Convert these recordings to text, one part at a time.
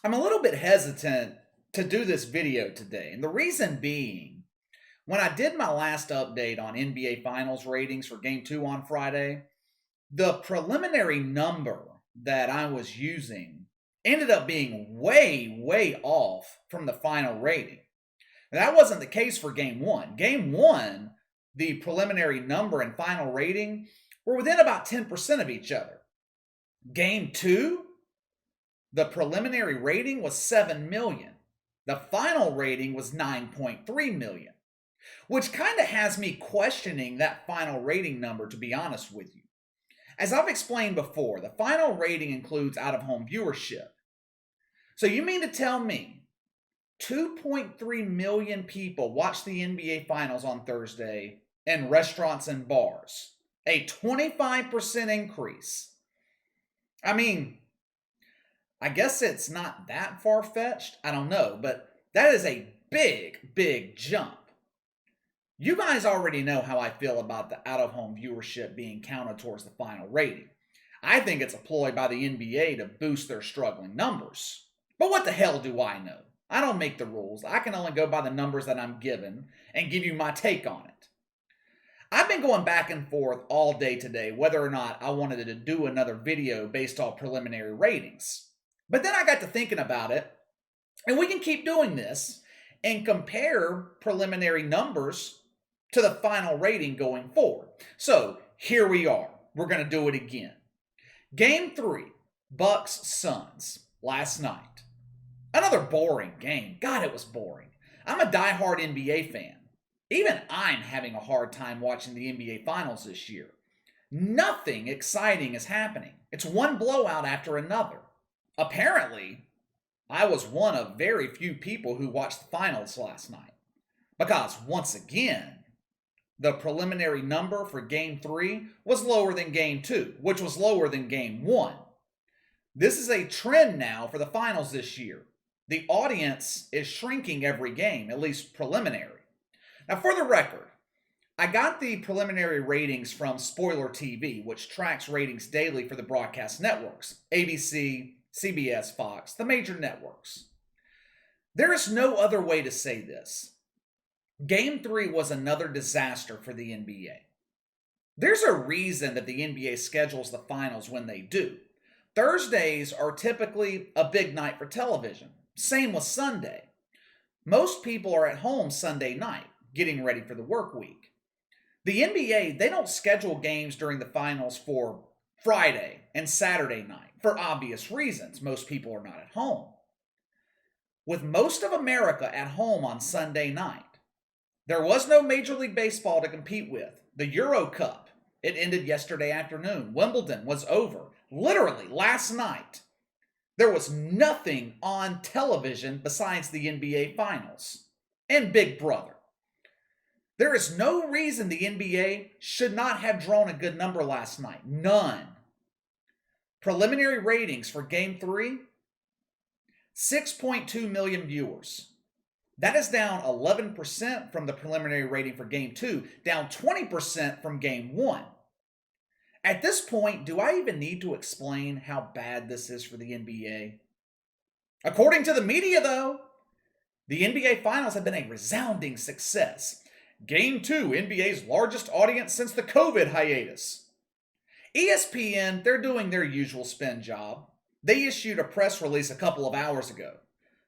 I'm a little bit hesitant to do this video today, and the reason being, when I did my last update on NBA Finals ratings for Game 2 on Friday, the preliminary number that I was using ended up being way off from the final rating. And that wasn't the case for Game 1. Game 1, the preliminary number and final rating were within about 10% of each other. Game 2, the preliminary rating was 7 million. The final rating was 9.3 million, which kind of has me questioning that final rating number, to be honest with you. As I've explained before, the final rating includes out-of-home viewership. So you mean to tell me 2.3 million people watched the NBA Finals on Thursday in restaurants and bars? A 25% increase. I mean, I guess it's not that far-fetched. I don't know, but that is a big jump. You guys already know how I feel about the out-of-home viewership being counted towards the final rating. I think it's a ploy by the NBA to boost their struggling numbers. But what the hell do I know? I don't make the rules. I can only go by the numbers that I'm given and give you my take on it. I've been going back and forth all day today whether or not I wanted to do another video based on preliminary ratings. But then I got to thinking about it, and we can keep doing this and compare preliminary numbers to the final rating going forward. So here we are. We're going to do it again. Game 3, Bucks-Suns, last night. Another boring game. God, it was boring. I'm a diehard NBA fan. Even I'm having a hard time watching the NBA Finals this year. Nothing exciting is happening. It's one blowout after another. Apparently, I was one of very few people who watched the finals last night. Because, once again, the preliminary number for Game 3 was lower than Game 2, which was lower than Game 1. This is a trend now for the finals this year. The audience is shrinking every game, at least preliminary. Now, for the record, I got the preliminary ratings from Spoiler TV, which tracks ratings daily for the broadcast networks, ABC, CBS, Fox, the major networks. There is no other way to say this. Game 3 was another disaster for the NBA. There's a reason that the NBA schedules the finals when they do. Thursdays are typically a big night for television. Same with Sunday. Most people are at home Sunday night, getting ready for the work week. The NBA, they don't schedule games during the finals for Friday and Saturday night for obvious reasons. Most people are not at home. With most of America at home on Sunday night, there was no Major League Baseball to compete with. The Euro Cup, it ended yesterday afternoon. Wimbledon was over. Literally, last night, there was nothing on television besides the NBA Finals and Big Brother. There is no reason the NBA should not have drawn a good number last night. None. Preliminary ratings for Game 3, 6.2 million viewers. That is down 11% from the preliminary rating for Game 2, down 20% from Game 1. At this point, do I even need to explain how bad this is for the NBA? According to the media, though, the NBA Finals have been a resounding success. Game 2, NBA's largest audience since the COVID hiatus. ESPN, they're doing their usual spin job. They issued a press release a couple of hours ago,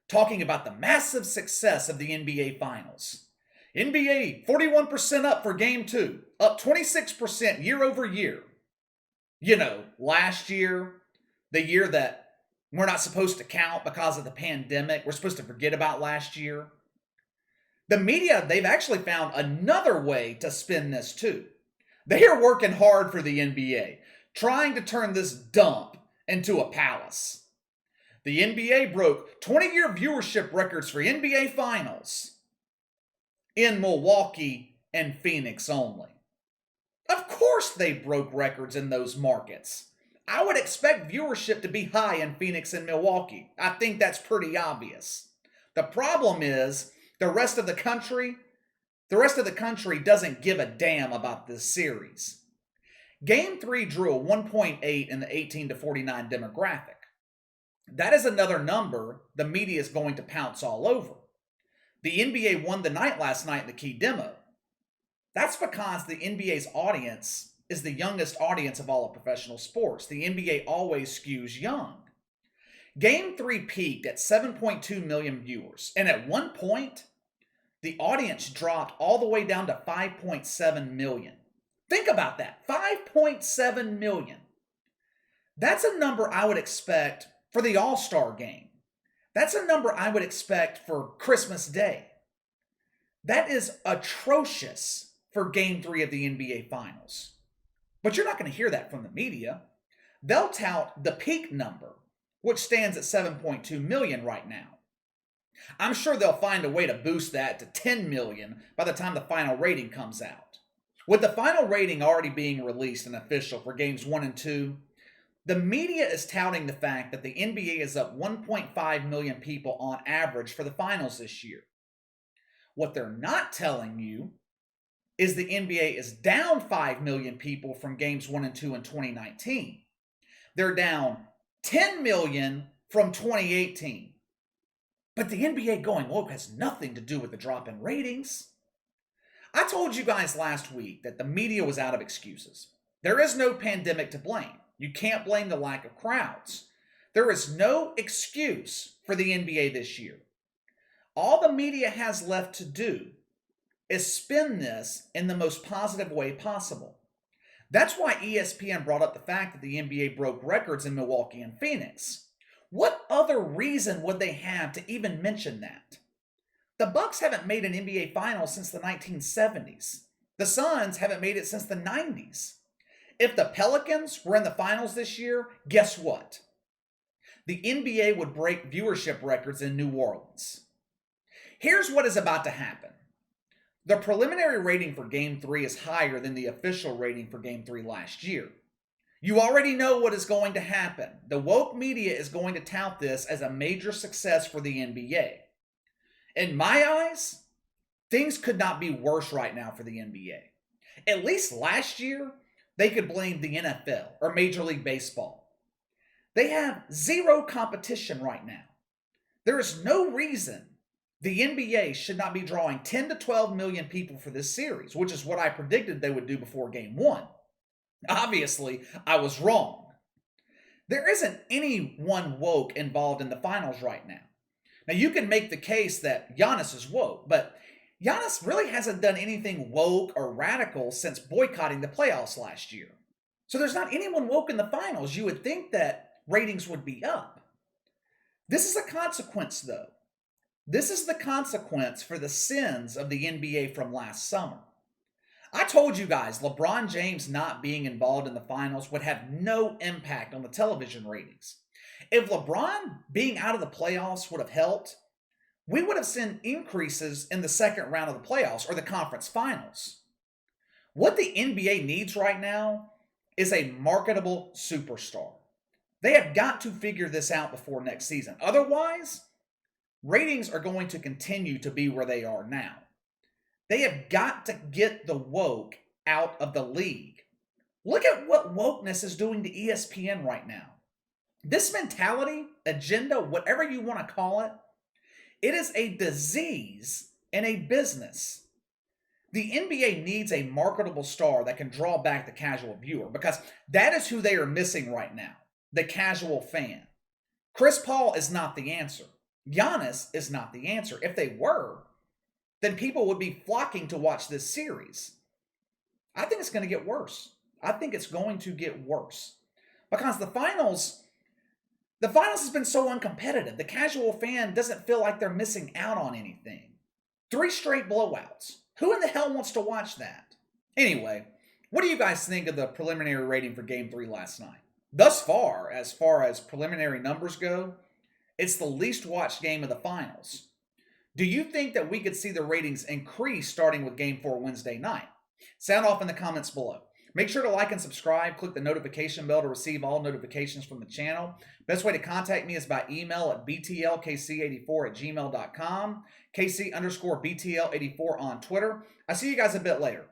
talking about the massive success of the NBA Finals. NBA 41% up for Game 2, up 26% year over year. You know, last year, the year that we're not supposed to count because of the pandemic, we're supposed to forget about last year. The media, they've actually found another way to spin this too. They are working hard for the NBA, trying to turn this dump into a palace. The NBA broke 20-year viewership records for NBA Finals in Milwaukee and Phoenix only. Of course they broke records in those markets. I would expect viewership to be high in Phoenix and Milwaukee. I think that's pretty obvious. The problem is the rest of the country doesn't give a damn about this series. Game 3 drew a 1.8 in the 18 to 49 demographic. That is another number the media is going to pounce all over. The NBA won the night last night in the key demo. That's because the NBA's audience is the youngest audience of all of professional sports. The NBA always skews young. Game 3 peaked at 7.2 million viewers, and at one point, the audience dropped all the way down to 5.7 million. Think about that, 5.7 million. That's a number I would expect for the All-Star game. That's a number I would expect for Christmas Day. That is atrocious for Game 3 of the NBA Finals. But you're not going to hear that from the media. They'll tout the peak number, which stands at 7.2 million right now. I'm sure they'll find a way to boost that to 10 million by the time the final rating comes out. With the final rating already being released and official for Games 1 and 2, the media is touting the fact that the NBA is up 1.5 million people on average for the finals this year. What they're not telling you is the NBA is down 5 million people from Games 1 and 2 in 2019. They're down 10 million from 2018. But the NBA going woke has nothing to do with the drop in ratings. I told you guys last week that the media was out of excuses. There is no pandemic to blame. You can't blame the lack of crowds. There is no excuse for the NBA this year. All the media has left to do is spin this in the most positive way possible. That's why ESPN brought up the fact that the NBA broke records in Milwaukee and Phoenix. What other reason would they have to even mention that? The Bucks haven't made an NBA Finals since the 1970s. The Suns haven't made it since the 90s. If the Pelicans were in the finals this year, guess what? The NBA would break viewership records in New Orleans. Here's what is about to happen. The preliminary rating for Game 3 is higher than the official rating for Game 3 last year. You already know what is going to happen. The woke media is going to tout this as a major success for the NBA. In my eyes, things could not be worse right now for the NBA. At least last year, they could blame the NFL or Major League Baseball. They have zero competition right now. There is no reason the NBA should not be drawing 10 to 12 million people for this series, which is what I predicted they would do before Game 1. Obviously, I was wrong. There isn't anyone woke involved in the finals right now. Now, you can make the case that Giannis is woke, but Giannis really hasn't done anything woke or radical since boycotting the playoffs last year. So there's not anyone woke in the finals. You would think that ratings would be up. This is a consequence, though. This is the consequence for the sins of the NBA from last summer. I told you guys LeBron James not being involved in the finals would have no impact on the television ratings. If LeBron being out of the playoffs would have helped, we would have seen increases in the second round of the playoffs or the conference finals. What the NBA needs right now is a marketable superstar. They have got to figure this out before next season. Otherwise, ratings are going to continue to be where they are now. They have got to get the woke out of the league. Look at what wokeness is doing to ESPN right now. This mentality, agenda, whatever you want to call it, it is a disease in a business. The NBA needs a marketable star that can draw back the casual viewer because that is who they are missing right now, the casual fan. Chris Paul is not the answer. Giannis is not the answer. If they were, then people would be flocking to watch this series. I think it's going to get worse. I think it's going to get worse because the finals has been so uncompetitive. The casual fan doesn't feel like they're missing out on anything. 3 straight blowouts. Who in the hell wants to watch that? Anyway, what do you guys think of the preliminary rating for Game 3 last night? Thus far as preliminary numbers go, it's the least watched game of the finals. Do you think that we could see the ratings increase starting with Game 4 Wednesday night? Sound off in the comments below. Make sure to like and subscribe. Click the notification bell to receive all notifications from the channel. Best way to contact me is by email at btlkc84@gmail.com. KC_BTL84 on Twitter. I'll see you guys a bit later.